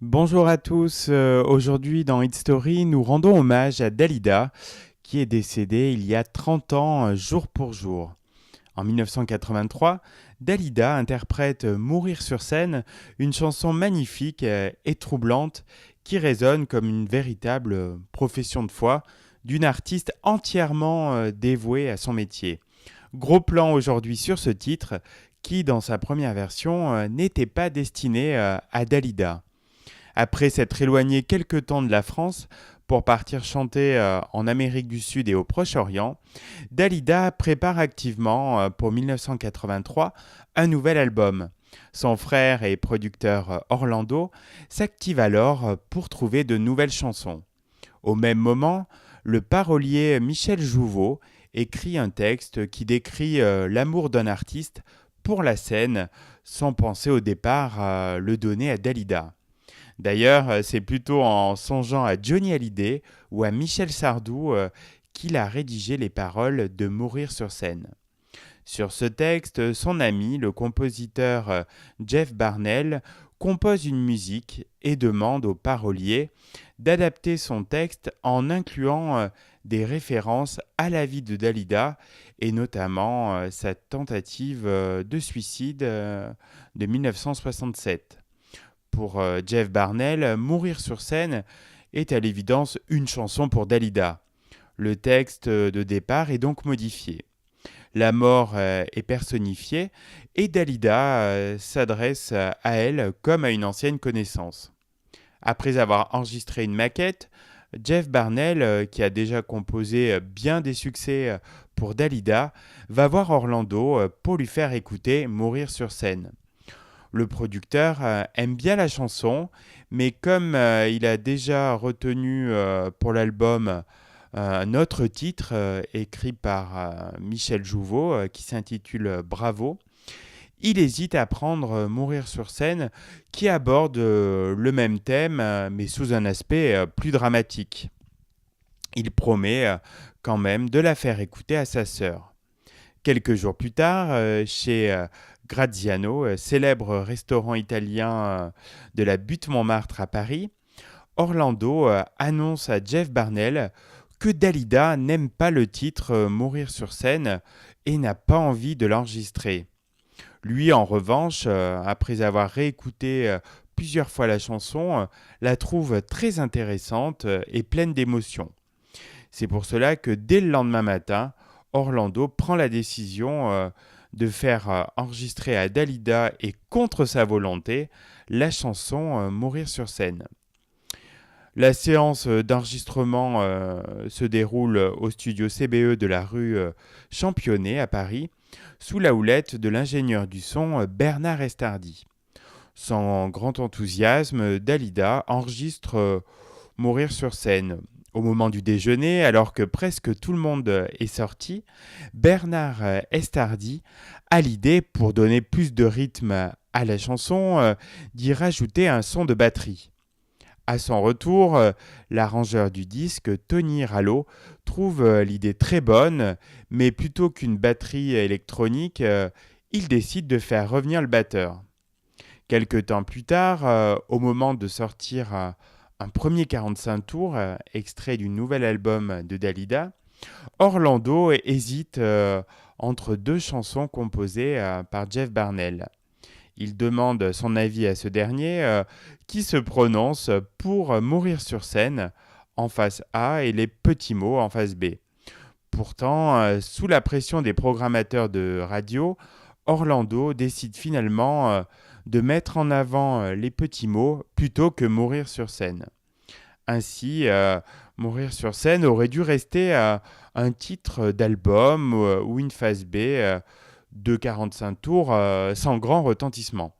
Bonjour à tous, aujourd'hui dans Hit Story, nous rendons hommage à Dalida, qui est décédée il y a 30 ans, jour pour jour. En 1983, Dalida interprète Mourir sur scène, une chanson magnifique et troublante qui résonne comme une véritable profession de foi d'une artiste entièrement dévouée à son métier. Gros plan aujourd'hui sur ce titre qui, dans sa première version, n'était pas destiné à Dalida. Après s'être éloigné quelque temps de la France pour partir chanter en Amérique du Sud et au Proche-Orient, Dalida prépare activement pour 1983 un nouvel album. Son frère et producteur Orlando s'active alors pour trouver de nouvelles chansons. Au même moment, le parolier Michel Jouveau écrit un texte qui décrit l'amour d'un artiste pour la scène sans penser au départ à le donner à Dalida. D'ailleurs, c'est plutôt en songeant à Johnny Hallyday ou à Michel Sardou qu'il a rédigé les paroles de Mourir sur scène. Sur ce texte, son ami, le compositeur Jeff Barnell, compose une musique et demande au parolier d'adapter son texte en incluant des références à la vie de Dalida et notamment sa tentative de suicide de 1967. Pour Jeff Barnell, Mourir sur scène est à l'évidence une chanson pour Dalida. Le texte de départ est donc modifié. La mort est personnifiée et Dalida s'adresse à elle comme à une ancienne connaissance. Après avoir enregistré une maquette, Jeff Barnell, qui a déjà composé bien des succès pour Dalida, va voir Orlando pour lui faire écouter Mourir sur scène. Le producteur aime bien la chanson, mais comme il a déjà retenu pour l'album un autre titre écrit par Michel Jouveau qui s'intitule Bravo, il hésite à prendre Mourir sur scène qui aborde le même thème mais sous un aspect plus dramatique. Il promet quand même de la faire écouter à sa sœur. Quelques jours plus tard, chez Graziano, célèbre restaurant italien de la butte Montmartre à Paris, Orlando annonce à Jeff Barnell que Dalida n'aime pas le titre Mourir sur scène et n'a pas envie de l'enregistrer. Lui, en revanche, après avoir réécouté plusieurs fois la chanson, la trouve très intéressante et pleine d'émotions. C'est pour cela que dès le lendemain matin, Orlando prend la décision de faire enregistrer à Dalida et contre sa volonté la chanson Mourir sur scène. La séance d'enregistrement se déroule au studio CBE de la rue Championnet à Paris, sous la houlette de l'ingénieur du son Bernard Estardi. Sans grand enthousiasme, Dalida enregistre Mourir sur scène. Au moment du déjeuner, alors que presque tout le monde est sorti, Bernard Estardi a l'idée, pour donner plus de rythme à la chanson, d'y rajouter un son de batterie. À son retour, l'arrangeur du disque, Tony Rallo, trouve l'idée très bonne, mais plutôt qu'une batterie électronique, il décide de faire revenir le batteur. Quelque temps plus tard, au moment de sortir un premier 45 tours, extrait du nouvel album de Dalida, Orlando hésite entre deux chansons composées par Jeff Barnell. Il demande son avis à ce dernier, qui se prononce pour Mourir sur scène en face A et les petits mots en face B. Pourtant, sous la pression des programmateurs de radio, Orlando décide finalement de mettre en avant les petits mots plutôt que Mourir sur scène. Ainsi, Mourir sur scène aurait dû rester un titre d'album ou une phase B de 45 tours sans grand retentissement.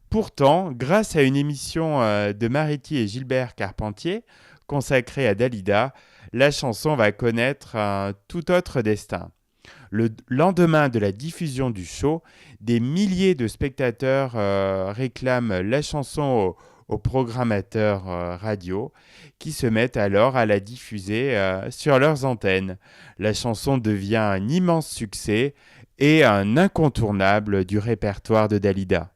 Pourtant, grâce à une émission de Mariti et Gilbert Carpentier consacrée à Dalida, la chanson va connaître un tout autre destin. Le lendemain de la diffusion du show, des milliers de spectateurs réclament la chanson aux programmateurs radio qui se mettent alors à la diffuser sur leurs antennes. La chanson devient un immense succès et un incontournable du répertoire de Dalida.